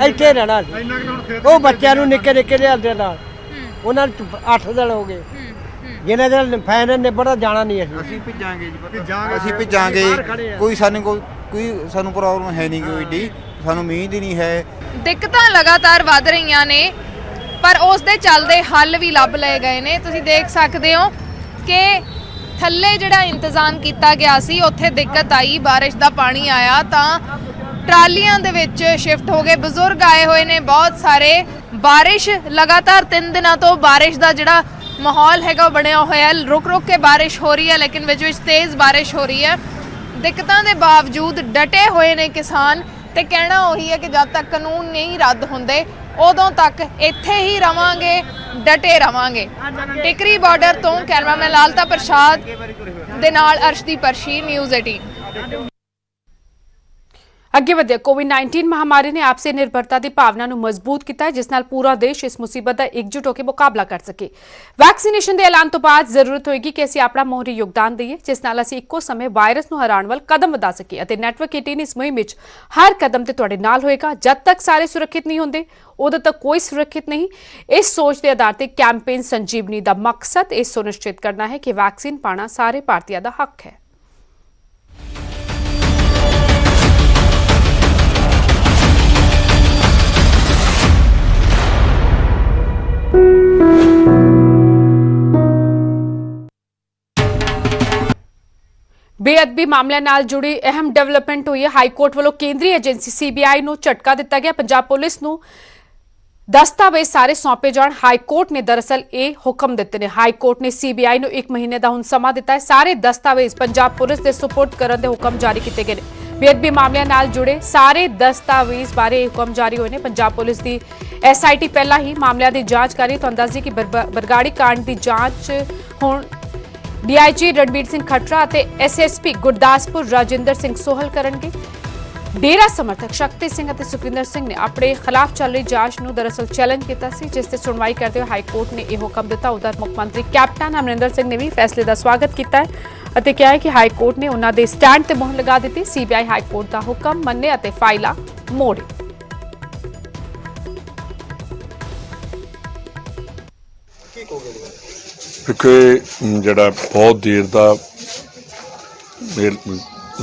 F: ਇੱਥੇ ਹੀ ਰਹਿਣਾ ਅਸੀਂ। ਉਹ ਬੱਚਿਆਂ ਨੂੰ ਨਿੱਕੇ ਨਿੱਕੇ ਦੇ ਹੱਥ ਨਾਲ ਉਹਨਾਂ ਨੂੰ 8 ਦਿਨ ਹੋ ਗਏ, ਜਿਹਨਾਂ ਦੇ ਫਾਈਨਲ ਨਿਬੜਦਾ ਜਾਣਾ ਨਹੀਂ।
K: ਅਸੀਂ ਭਿੱਜਾਂਗੇ ਜੀ, ਅਸੀਂ ਭਿੱਜਾਂਗੇ। ਕੋਈ ਸਾਨੂੰ ਪ੍ਰੋਬਲਮ ਹੈ ਨਹੀਂ, ਕੋਈ ਏਡੀ ਸਾਨੂੰ ਉਮੀਦ ਹੀ ਨਹੀਂ ਹੈ।
J: ਦਿੱਕਤਾਂ ਲਗਾਤਾਰ ਵੱਧ ਰਹੀਆਂ ਨੇ, ਪਰ ਉਸ ਦੇ ਚੱਲਦੇ ਹੱਲ ਵੀ ਲੱਭ ਲਏ ਗਏ ਨੇ। ਤੁਸੀਂ ਦੇਖ ਸਕਦੇ ਹੋ ਕਿ ਥੱਲੇ ਜਿਹੜਾ ਇੰਤਜ਼ਾਮ ਕੀਤਾ ਗਿਆ ਸੀ ਉੱਥੇ ਦਿੱਕਤ ਆਈ, ਬਾਰਿਸ਼ ਦਾ ਪਾਣੀ ਆਇਆ ਤਾਂ ਟਰਾਲੀਆਂ ਦੇ ਵਿੱਚ ਸ਼ਿਫਟ ਹੋ ਗਏ। ਬਜ਼ੁਰਗ ਆਏ ਹੋਏ ਨੇ ਬਹੁਤ ਸਾਰੇ। ਬਾਰਿਸ਼ ਲਗਾਤਾਰ 3 ਦਿਨਾਂ ਤੋਂ ਬਾਰਿਸ਼ ਦਾ ਜਿਹੜਾ ਮਾਹੌਲ ਹੈਗਾ ਉਹ ਬਣਿਆ ਹੋਇਆ। ਰੁਕ ਰੁਕ ਕੇ ਬਾਰਿਸ਼ ਹੋ ਰਹੀ ਹੈ, ਲੇਕਿਨ ਵਿੱਚ ਵਿੱਚ ਤੇਜ਼ ਬਾਰਿਸ਼ ਹੋ ਰਹੀ ਹੈ। ਦਿੱਕਤਾਂ ਦੇ ਬਾਵਜੂਦ ਡਟੇ ਹੋਏ ਨੇ ਕਿਸਾਨ ਤੇ ਕਹਿਣਾ ਉਹੀ ਹੈ ਕਿ ਜਦ ਤੱਕ ਕਾਨੂੰਨ ਨਹੀਂ ਰੱਦ ਹੁੰਦੇ ਉਦੋਂ ਤੱਕ ਇੱਥੇ ਹੀ ਰਵਾਂਗੇ, ਡਟੇ ਰਵਾਂਗੇ। ਟਿਕਰੀ ਬਾਰਡਰ ਤੋਂ ਕੈਮਰਾਮੈਨ ਲਾਲਤਾ ਪ੍ਰਸਾਦ ਦੇ ਨਾਲ ਅਰਸ਼ਦੀਪ ਅਰਸ਼ੀ, ਨਿਊਜ਼ 18।
A: ਅੱਗੇ ਵਧਿਆ। ਕੋਵਿਡ-19 ਮਹਾਮਾਰੀ ਨੇ ਆਪਸੀ ਨਿਰਭਰਤਾ ਦੀ ਭਾਵਨਾ ਨੂੰ ਮਜ਼ਬੂਤ ਕੀਤਾ ਹੈ, ਜਿਸ ਨਾਲ ਪੂਰਾ ਦੇਸ਼ ਇਸ ਮੁਸੀਬਤ ਦਾ ਇਕਜੁੱਟ ਹੋ ਕੇ ਮੁਕਾਬਲਾ ਕਰ ਸਕੇ। ਵੈਕਸੀਨੇਸ਼ਨ ਦੇ ਐਲਾਨ ਤੋਂ ਬਾਅਦ ਜ਼ਰੂਰਤ ਹੋਏਗੀ ਕਿ ਅਸੀਂ ਆਪਣਾ ਮੋਹਰੀ ਯੋਗਦਾਨ ਦਈਏ, ਜਿਸ ਨਾਲ ਅਸੀਂ ਇੱਕੋ ਸਮੇਂ ਵਾਇਰਸ ਨੂੰ ਹਰਾਉਣ ਵੱਲ ਕਦਮ ਵਧਾ ਸਕੀਏ। ਅਤੇ ਨੈਟਵਰਕ 18 ਇਸ ਮੁਹਿੰਮ ਵਿੱਚ ਹਰ ਕਦਮ ਤੇ ਤੁਹਾਡੇ ਨਾਲ ਹੋਏਗਾ। ਜਦ ਤੱਕ ਸਾਰੇ ਸੁਰੱਖਿਅਤ ਨਹੀਂ ਹੁੰਦੇ ਉਦੋਂ ਤੱਕ ਕੋਈ ਸੁਰੱਖਿਅਤ ਨਹੀਂ। ਇਸ ਸੋਚ ਦੇ ਆਧਾਰ ਤੇ ਕੈਂਪੇਨ ਸੰਜੀਵਨੀ ਦਾ ਮਕਸਦ ਇਹ ਸੁਨਿਸ਼ਚਿਤ ਕਰਨਾ ਹੈ ਕਿ ਵੈਕਸੀਨ ਪਾਣਾ ਸਾਰੇ ਭਾਰਤੀਆਂ ਦਾ ਹੱਕ ਹੈ। ਬੇਅਦਬੀ ਮਾਮਲਿਆਂ ਨਾਲ ਜੁੜੀ ਅਹਿਮ ਡਿਵੈਲਪਮੈਂਟ ਹੋਈ ਹੈ। ਹਾਈ ਕੋਰਟ ਵੱਲੋਂ ਕੇਂਦਰੀ ਏਜੰਸੀ ਸੀਬੀਆਈ ਨੂੰ ਝਟਕਾ ਦਿੱਤਾ ਗਿਆ। ਪੰਜਾਬ ਪੁਲਿਸ ਨੂੰ ਦਸਤਾਵੇਜ਼ ਸਾਰੇ ਸੌਂਪੇ ਜਾਣ। ਹਾਈ ਕੋਰਟ ਨੇ ਦਰਅਸਲ ਇਹ ਹੁਕਮ ਦਿੱਤੇ ਨੇ। ਹਾਈ ਕੋਰਟ ਨੇ ਸੀਬੀਆਈ ਨੂੰ 1 ਮਹੀਨੇ ਦਾ ਹੁਣ ਸਮਾਂ ਦਿੱਤਾ ਹੈ। ਸਾਰੇ ਦਸਤਾਵੇਜ਼ ਪੰਜਾਬ ਪੁਲਿਸ ਦੇ ਸੁਪਰਦ ਕਰਨ ਦੇ ਹੁਕਮ ਜਾਰੀ ਕੀਤੇ ਗਏ ਨੇ। ਬੇਅਦਬੀ ਮਾਮਲਿਆਂ ਨਾਲ ਜੁੜੇ ਸਾਰੇ ਦਸਤਾਵੇਜ਼ ਬਾਰੇ ਹੁਕਮ ਜਾਰੀ ਹੋਏ ਨੇ। ਪੰਜਾਬ ਪੁਲਿਸ ਦੀ ਐਸਆਈਟੀ ਪਹਿਲਾਂ ਹੀ ਮਾਮਲਿਆਂ ਦੀ ਜਾਂਚ ਕਰ ਰਹੀ ਹੈ। ਤੁਹਾਨੂੰ ਦੱਸ ਦਈਏ ਕਿ ਬਰਗਾੜੀ ਕਾਂਡ ਦੀ ਜਾਂਚ ਹੁਣ ਡੀਆਈਜੀ ਰਣਬੀਰ ਸਿੰਘ ਖੱਟਰਾ ਅਤੇ ਐਸਐਸਪੀ ਗੁਰਦਾਸਪੁਰ ਰਾਜਿੰਦਰ ਸਿੰਘ ਸੋਹਲ ਕਰਨਗੇ। ਡੇਰਾ ਸਮਰਥਕ ਸ਼ਕਤੀ ਸਿੰਘ ਅਤੇ ਸੁਖਵਿੰਦਰ ਸਿੰਘ ਨੇ ਆਪਣੇ ਖਿਲਾਫ ਚੱਲ ਰਹੀ ਜਾਂਚ ਨੂੰ ਦਰਅਸਲ ਚੈਲੰਜ ਕੀਤਾ ਸੀ, ਜਿਸ ਤੇ ਸੁਣਵਾਈ ਕਰਦੇ ਹੋਏ ਹਾਈ ਕੋਰਟ ਨੇ ਇਹ ਹੁਕਮ ਦਿੱਤਾ। ਉਧਰ ਮੁੱਖ ਮੰਤਰੀ ਕੈਪਟਨ ਅਮਰਿੰਦਰ ਸਿੰਘ ਨੇ ਵੀ ਫੈਸਲੇ ਦਾ ਸਵਾਗਤ ਕੀਤਾ ਹੈ ਅਤੇ ਕਿਹਾ ਹੈ ਕਿ ਹਾਈ ਕੋਰਟ ਨੇ ਉਹਨਾਂ ਦੇ ਸਟੈਂਡ ਤੇ ਮੁਹਰ ਲਗਾ ਦਿੱਤੀ। ਸੀਬੀਆਈ ਹਾਈ ਕੋਰਟ ਦਾ ਹੁਕਮ ਮੰਨੇ ਅਤੇ ਫਾਈਲਾਂ ਮੋੜੇ।
L: ਕਿਉਂਕਿ ਜਿਹੜਾ ਬਹੁਤ ਦੇਰ ਦਾ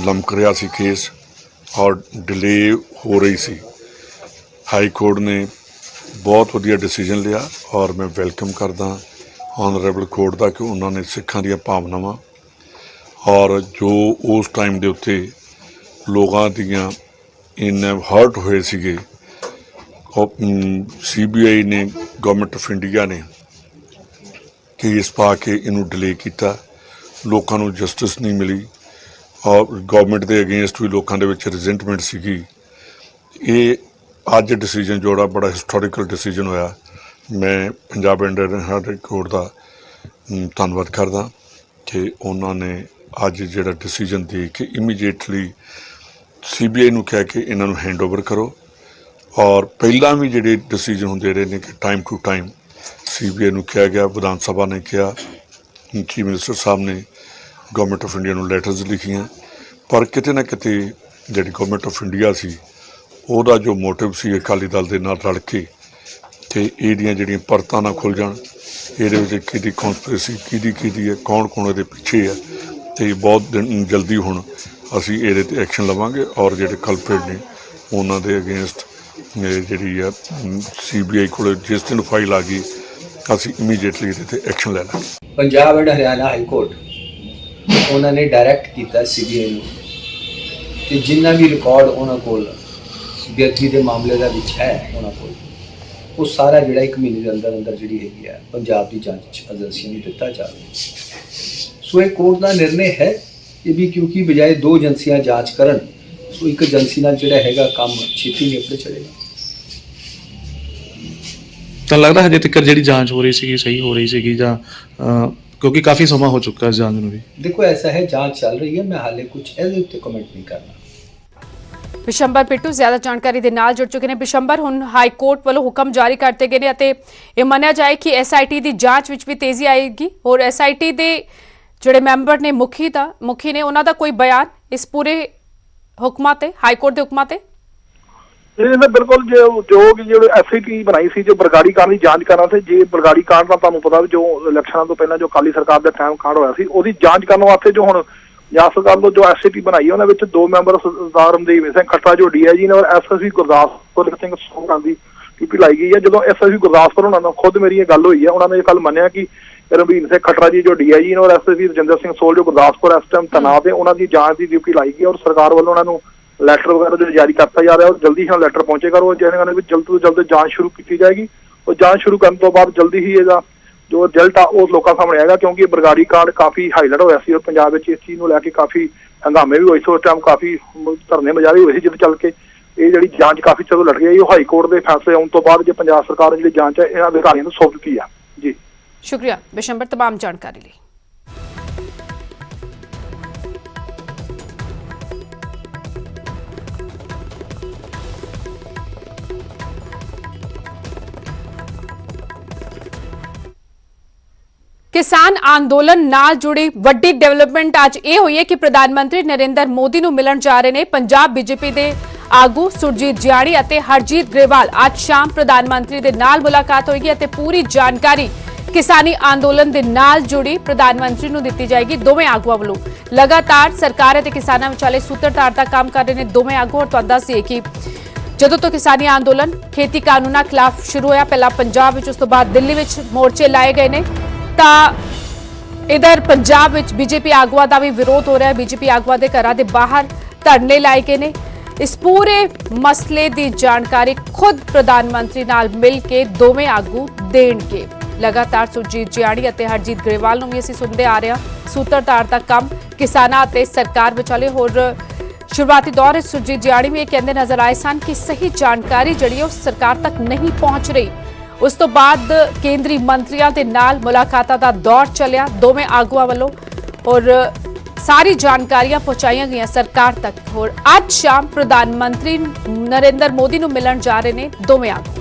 L: ਲਮਕ ਰਿਹਾ ਸੀ ਕੇਸ ਔਰ ਡਿਲੇ ਹੋ ਰਹੀ ਸੀ, ਹਾਈ ਕੋਰਟ ਨੇ ਬਹੁਤ ਵਧੀਆ ਡਿਸੀਜਨ ਲਿਆ ਔਰ ਮੈਂ ਵੈਲਕਮ ਕਰਦਾ ਆਨਰੇਬਲ ਕੋਰਟ ਦਾ ਕਿ ਉਹਨਾਂ ਨੇ ਸਿੱਖਾਂ ਦੀਆਂ ਭਾਵਨਾਵਾਂ ਔਰ ਜੋ ਉਸ ਟਾਈਮ ਦੇ ਉੱਤੇ ਲੋਕਾਂ ਦੀਆਂ ਇੰਨੇ ਹਰਟ ਹੋਏ ਸੀਗੇ, ਸੀਬੀਆਈ ਨੇ ਗਵਰਨਮੈਂਟ ਆਫ ਇੰਡੀਆ ਨੇ ਕੇਸ ਪਾ ਕੇ ਇਹਨੂੰ ਡਿਲੇ ਕੀਤਾ। ਲੋਕਾਂ ਨੂੰ ਜਸਟਿਸ ਨਹੀਂ ਮਿਲੀ ਔਰ ਗਵਰਨਮੈਂਟ ਦੇ ਅਗੇਂਸਟ ਵੀ ਲੋਕਾਂ ਦੇ ਵਿੱਚ ਰਿਜ਼ੈਂਟਮੈਂਟ ਸੀਗੀ। ਇਹ ਅੱਜ ਡਿਸੀਜਨ ਜਿਹੜਾ ਬੜਾ ਹਿਸਟੋਰੀਕਲ ਡਿਸੀਜਨ ਹੋਇਆ। ਮੈਂ ਪੰਜਾਬ ਇੰਡੀਅਨ ਹਾਈ ਕੋਰਟ ਦਾ ਧੰਨਵਾਦ ਕਰਦਾ ਕਿ ਉਹਨਾਂ ਨੇ ਅੱਜ ਜਿਹੜਾ ਡਿਸੀਜਨ ਦੇ ਕੇ ਇਮੀਡੀਏਟਲੀ ਸੀਬੀਆਈ ਨੂੰ ਕਹਿ ਕੇ ਇਹਨਾਂ ਨੂੰ ਹੈਂਡਓਵਰ ਕਰੋ। ਔਰ ਪਹਿਲਾਂ ਵੀ ਜਿਹੜੇ ਡਿਸੀਜਨ ਹੁੰਦੇ ਰਹੇ ਨੇ ਕਿ ਟਾਈਮ ਟੂ ਟਾਈਮ ਸੀਬੀਆਈ ਨੂੰ ਕਿਹਾ ਗਿਆ, ਵਿਧਾਨ ਸਭਾ ਨੇ ਕਿਹਾ, ਚੀਫ ਮਿਨਿਸਟਰ ਸਾਹਿਬ ਨੇ ਗਵਰਨਮੈਂਟ ਆਫ ਇੰਡੀਆ ਨੂੰ ਲੈਟਰਸ ਲਿਖੀਆਂ, ਪਰ ਕਿਤੇ ਨਾ ਕਿਤੇ ਜਿਹੜੀ ਗਵਰਨਮੈਂਟ ਆਫ ਇੰਡੀਆ ਸੀ ਉਹਦਾ ਜੋ ਮੋਟਿਵ ਸੀ ਅਕਾਲੀ ਦਲ ਦੇ ਨਾਲ ਰਲ ਕੇ ਤੇ ਇਹਦੀਆਂ ਜਿਹੜੀਆਂ ਪਰਤਾਂ ਨਾ ਖੁੱਲ੍ਹ ਜਾਣ, ਇਹਦੇ ਵਿੱਚ ਕਿਹਦੀ ਕੌਂਸਪੀਰੇਸੀ ਕਿਹਦੀ ਹੈ, ਕੌਣ ਇਹਦੇ ਪਿੱਛੇ ਹੈ, ਤੇ ਬਹੁਤ ਜਲਦੀ ਹੁਣ ਅਸੀਂ ਇਹਦੇ 'ਤੇ ਐਕਸ਼ਨ ਲਵਾਂਗੇ ਔਰ ਜਿਹੜੇ ਕਲਪਰੇਟ ਨੇ ਉਹਨਾਂ ਦੇ ਅਗੇਂਸਟ ਜਿਹੜੀ ਆ ਸੀਬੀਆਈ ਕੋਲ ਜਿਸ ਦਿਨ ਫਾਈਲ ਆ ਗਈ ਅਸੀਂ ਇਮੀਡੀਏਟਲੀ ਇਹਦੇ 'ਤੇ ਐਕਸ਼ਨ ਲੈ ਲਾਂਗੇ।
M: Punjab and Haryana high court ਉਹਨਾਂ ਨੇ ਡਾਇਰੈਕਟ ਕੀਤਾ ਸੀਬੀਆਈ ਨੂੰ ਕਿ ਜਿੰਨਾ ਵੀ ਰਿਕਾਰਡ ਉਹਨਾਂ ਕੋਲ ਬੇਅਦਬੀ ਦੇ ਮਾਮਲੇ ਦਾ ਵਿੱਚ ਹੈ ਉਹਨਾਂ ਕੋਲ ਉਹ ਸਾਰਾ ਜਿਹੜਾ 1 ਮਹੀਨੇ ਦੇ ਅੰਦਰ ਜਿਹੜੀ ਹੈਗੀ ਹੈ ਪੰਜਾਬ ਦੀ ਜਾਂਚ ਏਜੰਸੀ ਨੂੰ ਦਿੱਤਾ ਜਾਵੇ। ਸੋ ਇਹ ਕੋਰਟ ਦਾ ਨਿਰਣੇ ਹੈ ਇਹ ਵੀ, ਕਿਉਂਕਿ ਬਜਾਏ 2 ਏਜੰਸੀਆਂ ਜਾਂਚ ਕਰਨ ਸੋ ਇੱਕ ਏਜੰਸੀ ਨਾਲ ਜਿਹੜਾ ਹੈਗਾ ਕੰਮ ਛੇਤੀ ਨਿਪਟ ਚੜੇਗਾ।
N: ਤਾਂ ਲੱਗਦਾ ਹਜੇ ਤੱਕ ਜਿਹੜੀ ਜਾਂਚ ਹੋ ਰਹੀ ਸੀਗੀ ਸਹੀ ਹੋ ਰਹੀ ਸੀਗੀ ਜਾਂ ਕਿਉਂਕਿ ਕਾਫੀ ਸਮਾਂ ਹੋ ਚੁੱਕਾ ਇਸ ਜਾਂਚ ਨੂੰ ਵੀ।
M: देखो ऐसा है, जांच चल रही है, मैं हाले कुछ ऐसे उत्ते कमेंट नहीं करना।
A: ਬਿਸ਼ੰਬਰ ਪਿੱਟੂ ਜ਼ਿਆਦਾ ਜਾਣਕਾਰੀ ਦੇ ਨਾਲ ਜੁੜ ਚੁੱਕੇ ਨੇ। ਬਿਸ਼ੰਬਰ, ਹੁਣ ਹਾਈ ਕੋਰਟ ਵੱਲੋਂ ਹੁਕਮ ਜਾਰੀ ਕਰਤੇ ਗਏ ਨੇ ਅਤੇ ਇਹ ਮੰਨਿਆ ਜਾਏ ਕਿ ਐਸਆਈਟੀ ਦੀ ਜਾਂਚ ਵਿੱਚ ਵੀ ਤੇਜ਼ੀ ਆਏਗੀ ਔਰ ਐਸਆਈਟੀ ਦੇ ਜਿਹੜੇ ਮੈਂਬਰ ਨੇ ਮੁਖੀ ਨੇ ਉਹਨਾਂ ਦਾ ਕੋਈ ਬਿਆਨ ਇਸ ਪੂਰੇ ਹੁਕਮਾਂ ਤੇ, ਹਾਈ ਕੋਰਟ ਦੇ ਹੁਕਮਾਂ ਤੇ?
O: ਇਹਨੇ ਬਿਲਕੁਲ ਜੋ ਜਿਹੜੇ ਐਸਆਈਟੀ ਬਣਾਈ ਸੀ ਜੋ ਬਰਗਾੜੀ ਕਾਂਡ ਦੀ ਜਾਂਚ ਕਰਨਾ ਸੀ। ਜੇ ਬਰਗਾੜੀ ਕਾਂਡ ਦਾ ਤੁਹਾਨੂੰ ਪਤਾ ਵੀ ਜੋ ਇਲੈਕਸ਼ਨਾਂ ਤੋਂ ਪਹਿਲਾਂ ਜੋ ਅਕਾਲੀ ਸਰਕਾਰ ਦੇ ਟਾਈਮ ਕਾਂਡ ਹੋਇਆ ਸੀ ਉਹਦੀ ਜਾਂਚ ਕਰਨ ਵਾਸਤੇ ਜੋ ਹੁਣ ਪੰਜਾਬ ਸਰਕਾਰ ਵੱਲੋਂ ਜੋ ਐਸਆਈਟੀ ਬਣਾਈ ਉਹਨਾਂ ਵਿੱਚ 2 ਮੈਂਬਰ ਸਰਦਾਰ ਰਮਦੀਪ ਸਿੰਘ ਖੱਟਰ ਜੋ ਡੀਆਈਜੀ ਨੇ ਔਰ ਐਸਐਸਪੀ ਗੁਰਦਾਸਪੁਰ ਸਿੰਘ ਸੋਹਣਾ ਦੀ ਡਿਊਟੀ ਲਾਈ ਗਈ ਹੈ। ਜਦੋਂ ਐਸਐਸਪੀ ਗੁਰਦਾਸਪੁਰ ਉਹਨਾਂ ਨਾਲ ਖੁਦ ਮੇਰੀ ਇਹ ਗੱਲ ਹੋਈ ਹੈ, ਉਹਨਾਂ ਨੇ ਇਹ ਕੱਲ ਮੰਨਿਆ ਕਿ ਰਮਦੀਪ ਸਿੰਘ ਖੱਟਰ ਜੀ ਜੋ ਡੀਆਈਜੀ ਨੇ ਔਰ ਐਸਐਸਪੀ ਰਜਿੰਦਰ ਸਿੰਘ ਸੋਲ ਜੋ ਗੁਰਦਾਸਪੁਰ ਇਸ ਟਾਈਮ ਤੈਨਾਤ ਹੈ, ਉਹਨਾਂ ਦੀ ਜਾਂਚ ਦੀ ਡਿਊਟੀ ਲਾਈ ਗਈ ਔਰ ਸਰਕਾਰ ਵੱਲੋਂ ਉਹਨਾਂ ਨੂੰ ਲੈਟਰ ਵਗੈਰਾ ਜੋ ਜਾਰੀ ਕਰਤਾ ਜਾ ਰਿਹਾ ਔਰ ਜਲਦੀ ਹੀ ਲੈਟਰ ਪਹੁੰਚੇਗਾ ਔਰ ਜਿਹਨਾਂ ਵਿੱਚ ਜਲਦ ਤੋਂ ਜਲਦ ਜਾਂਚ ਸ਼ੁਰੂ ਕੀਤੀ ਜਾਏਗੀ ਔਰ ਜਾਂਚ ਸ਼ੁਰੂ ਕਰਨ ਤੋਂ ਬਾਅਦ ਜਲਦੀ ਹੀ ਇਹਦਾ ਜੋ ਰਿਜ਼ਲਟ ਆ ਉਹ ਲੋਕਾਂ ਸਾਹਮਣੇ ਆਏਗਾ, ਕਿਉਂਕਿ ਇਹ ਬਰਗਾੜੀ ਕਾਂਡ ਕਾਫੀ ਹਾਈਲਾਈਟ ਹੋਇਆ ਸੀ ਔਰ ਪੰਜਾਬ ਵਿੱਚ ਇਸ ਚੀਜ਼ ਨੂੰ ਲੈ ਕੇ ਕਾਫੀ ਹੰਗਾਮੇ ਵੀ ਹੋਏ ਸੀ। ਉਸ ਟਾਈਮ ਕਾਫੀ ਧਰਨੇ ਮੁਜ਼ਾਹਰੇ ਹੋਏ ਸੀ, ਜਿਹਦੇ ਚੱਲ ਕੇ ਇਹ ਜਿਹੜੀ ਜਾਂਚ ਕਾਫੀ ਚਿਰ ਲਟ ਗਈ। ਉਹ ਹਾਈ ਕੋਰਟ ਦੇ ਫੈਸਲੇ ਆਉਣ ਤੋਂ ਬਾਅਦ ਜੇ ਪੰਜਾਬ ਸਰਕਾਰ ਜਿਹੜੀ ਜਾਂਚ ਹੈ ਇਹਨਾਂ ਅਧਿਕਾਰੀਆਂ ਨੂੰ ਸੌਂਪ ਦਿੱਤੀ ਆ। ਜੀ
A: ਸ਼ੁਕਰੀਆ ਬਿਸ਼ੰਬਰ ਤਮਾਮ ਜਾਣਕਾਰੀ ਲਈ। किसान आंदोलन नाल जुड़ी वड्डी डेवलपमेंट अज ये हुई है कि प्रधानमंत्री नरेंद्र मोदी नूं मिलण जा रहे ने पंजाब बीजेपी दे आगू सुरजीत जियाणी अते हरजीत ग्रेवाल। आज शाम प्रधानमंत्री दे नाल मुलाकात होएगी अते पूरी जानकारी किसानी आंदोलन दे नाल जुड़ी प्रधानमंत्री नूं दित्ती जाएगी। दोवें आगूआं वल्लों लगातार सरकार अते किसानां विचाले सूत्रधार दा काम कर रहे ने दोवें आगू। और तुहानूं दस्स दईए कि ਜਦੋਂ ਤੋਂ ਕਿਸਾਨੀ ਅੰਦੋਲਨ ਖੇਤੀ ਕਾਨੂੰਨਾਂ ਖਿਲਾਫ ਸ਼ੁਰੂ ਹੋਇਆ, ਪਹਿਲਾਂ ਪੰਜਾਬ ਵਿੱਚ, ਉਸ ਤੋਂ ਬਾਅਦ ਦਿੱਲੀ ਵਿੱਚ ਮੋਰਚੇ ਲਾਏ ਗਏ ਨੇ, ਤਾਂ ਇਧਰ ਪੰਜਾਬ ਵਿੱਚ ਬੀਜੇਪੀ ਆਗੂਆਂ ਦਾ ਵੀ ਵਿਰੋਧ ਹੋ ਰਿਹਾ ਹੈ। ਬੀਜੇਪੀ ਆਗੂਆਂ ਦੇ ਘਰਾਂ ਦੇ ਬਾਹਰ ਧਰਨੇ ਲਾਏ ਗਏ ਨੇ। ਇਸ ਪੂਰੇ ਮਸਲੇ ਦੀ ਜਾਣਕਾਰੀ ਖੁਦ ਪ੍ਰਧਾਨ ਮੰਤਰੀ ਨਾਲ ਮਿਲ ਕੇ ਦੋਵੇਂ ਆਗੂ ਦੇਣਗੇ। ਲਗਾਤਾਰ ਸੁਰਜੀਤ ਜਿਆੜੀ ਅਤੇ ਹਰਜੀਤ ਗਰੇਵਾਲ ਨੂੰ ਵੀ ਅਸੀਂ ਸੁਣਦੇ ਆ ਰਹੇ ਹਾਂ। ਸੂਤਰਧਾਰ ਦਾ ਕੰਮ ਕਿਸਾਨਾਂ ਅਤੇ ਸਰਕਾਰ ਵਿਚਾਲੇ। ਹੋਰ शुरुआती दौर में सुरजीत जियाणी भी कहते नजर आए सन कि सही जानकारी जिहड़ी है सरकार तक नहीं पहुंच रही। उस तो बाद केंद्रीय मंत्रियों के नाल मुलाकातां दा दौर चलिया दोवें आगुआं वालों और सारी जानकारियां पहुंचाई गई सरकार तक। और आज शाम प्रधानमंत्री नरेंद्र मोदी नूं मिलण जा रहे ने दोवें आगू।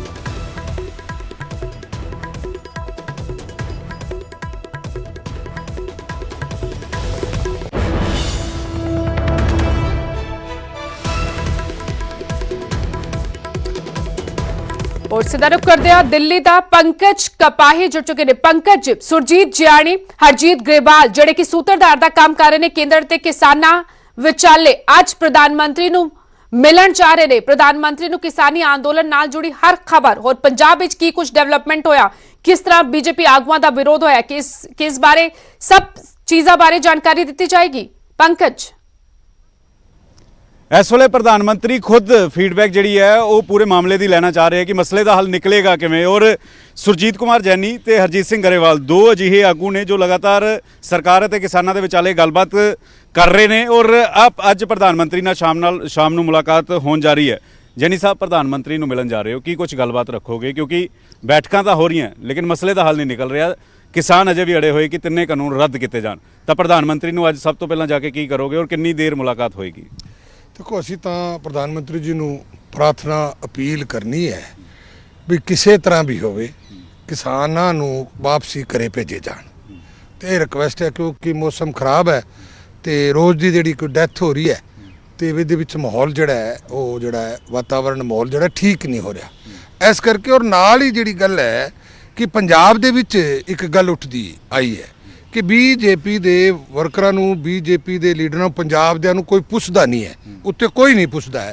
A: और सीधा रुख करते हैं दिल्ली का पंकज कपाही जुड़ चुके हैं। पंकज, सुरजीत जियाणी हरजीत ग्रेवाल जिहड़े कि सूत्रधार का काम कर रहे हैं केंद्र ते किसानां विचाले अज प्रधानमंत्री नूं मिलन जा रहे हैं। प्रधानमंत्री नूं किसानी आंदोलन नाल जुड़ी हर खबर और पंजाब विच की कुछ डेवलपमेंट होया, किस तरह बीजेपी आगुआं दा विरोध होया, किस बारे सब चीज़ां बारे जानकारी दी जाएगी। पंकज,
B: ਇਸ ਵੇਲੇ ਪ੍ਰਧਾਨ ਮੰਤਰੀ ਖੁਦ ਫੀਡਬੈਕ ਜਿਹੜੀ ਹੈ ਉਹ ਪੂਰੇ ਮਾਮਲੇ ਦੀ ਲੈਣਾ ਚਾਹ ਰਹੇ ਕਿ ਮਸਲੇ ਦਾ ਹੱਲ ਨਿਕਲੇਗਾ ਕਿਵੇਂ। ਔਰ ਸੁਰਜੀਤ ਕੁਮਾਰ ਜੈਨੀ ਤੇ ਹਰਜੀਤ ਸਿੰਘ ਗਰੇਵਾਲ ਦੋ ਅਜਿਹੇ ਆਗੂ ਨੇ ਜੋ ਲਗਾਤਾਰ ਸਰਕਾਰ ਅਤੇ ਕਿਸਾਨਾਂ ਦੇ ਵਿਚਾਲੇ ਗੱਲਬਾਤ ਕਰ ਰਹੇ ਨੇ ਔਰ ਅੱਜ ਪ੍ਰਧਾਨ ਮੰਤਰੀ ਨਾਲ ਸ਼ਾਮ ਨੂੰ ਮੁਲਾਕਾਤ ਹੋਣ ਜਾ ਰਹੀ ਹੈ। ਜੈਨੀ ਸਾਹਿਬ, ਪ੍ਰਧਾਨ ਮੰਤਰੀ ਨੂੰ ਮਿਲਣ ਜਾ ਰਹੇ ਹੋ, ਕੀ ਕੁਝ ਗੱਲਬਾਤ ਰੱਖੋਗੇ? ਕਿਉਂਕਿ ਬੈਠਕਾਂ ਤਾਂ ਹੋ ਰਹੀਆਂ ਲੇਕਿਨ ਮਸਲੇ ਦਾ ਹੱਲ ਨਹੀਂ ਨਿਕਲ ਰਿਹਾ। ਕਿਸਾਨ ਅਜੇ ਵੀ ਅੜੇ ਹੋਏ ਕਿ ਤਿੰਨੇ ਕਾਨੂੰਨ ਰੱਦ ਕੀਤੇ ਜਾਣ, ਤਾਂ ਪ੍ਰਧਾਨ ਮੰਤਰੀ ਨੂੰ ਅੱਜ ਸਭ ਤੋਂ ਪਹਿਲਾਂ ਜਾ ਕੇ ਕੀ ਕਰੋਗੇ ਔਰ ਕਿੰਨੀ ਦੇਰ ਮੁਲਾਕਾਤ ਹੋਏਗੀ?
C: देखो असीं तां प्रधान मंत्री जी नूं प्रार्थना अपील करनी है भी किसी तरह भी होवे किसानां नूं वापसी घरे भेजे जाण। तो ये रिक्वेस्ट है क्योंकि मौसम खराब है तो रोज़ की जिहड़ी कोई डैथ हो रही है तो इहदे विच माहौल जिहड़ा है वो जिहड़ा है वातावरण माहौल जिहड़ा ठीक नहीं हो रहा इस करके। और नाल ही जिहड़ी गल है कि पंजाब दे विच एक गल उठदी आई है कि बीजेपी के वर्करां नूं बीजेपी के लीडरां पंजाब दियां नूं कोई पुछदा नहीं है, उत्ते कोई नहीं पुछदा है।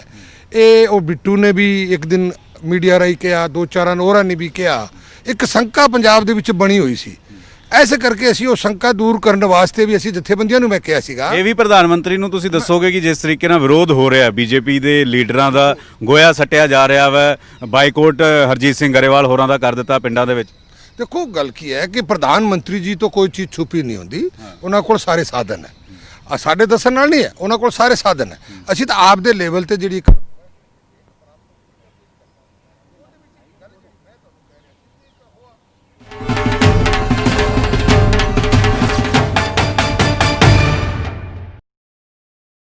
C: ये वो बिट्टू ने भी एक दिन मीडिया राही कहा, दो चार होरां ने भी कहा, एक शंका पंजाब दे विच बनी हुई सी। ऐसे करके असीं वो शंका दूर करने वास्ते भी असीं जथेबंदियां नूं मैं कहा सीगा।
B: ਇਹ ਵੀ ਪ੍ਰਧਾਨ ਮੰਤਰੀ ਨੂੰ ਤੁਸੀਂ ਦੱਸੋਗੇ ਕਿ ਜਿਸ ਤਰੀਕੇ ਨਾਲ ਵਿਰੋਧ ਹੋ ਰਿਹਾ ਬੀਜੇਪੀ ਦੇ ਲੀਡਰਾਂ ਦਾ, ਗੋਇਆ ਸੱਟਿਆ ਜਾ ਰਿਹਾ ਵਾ, ਬਾਈਕਾਟ ਹਰਜੀਤ ਸਿੰਘ ਗਰੇਵਾਲ ਹੋਰਾਂ ਦਾ ਕਰ ਦਿੱਤਾ ਪਿੰਡਾਂ ਦੇ ਵਿੱਚ।
C: देखो गल की है कि प्रधानमंत्री जी तो कोई चीज़ छुपी नहीं होंगी, उन्होंने कोल सारे साधन है। साढ़े दसन नाल नहीं है, उन्होंने कोल सारे साधन है। असीं तां आप दे लेवल ते जिहड़ी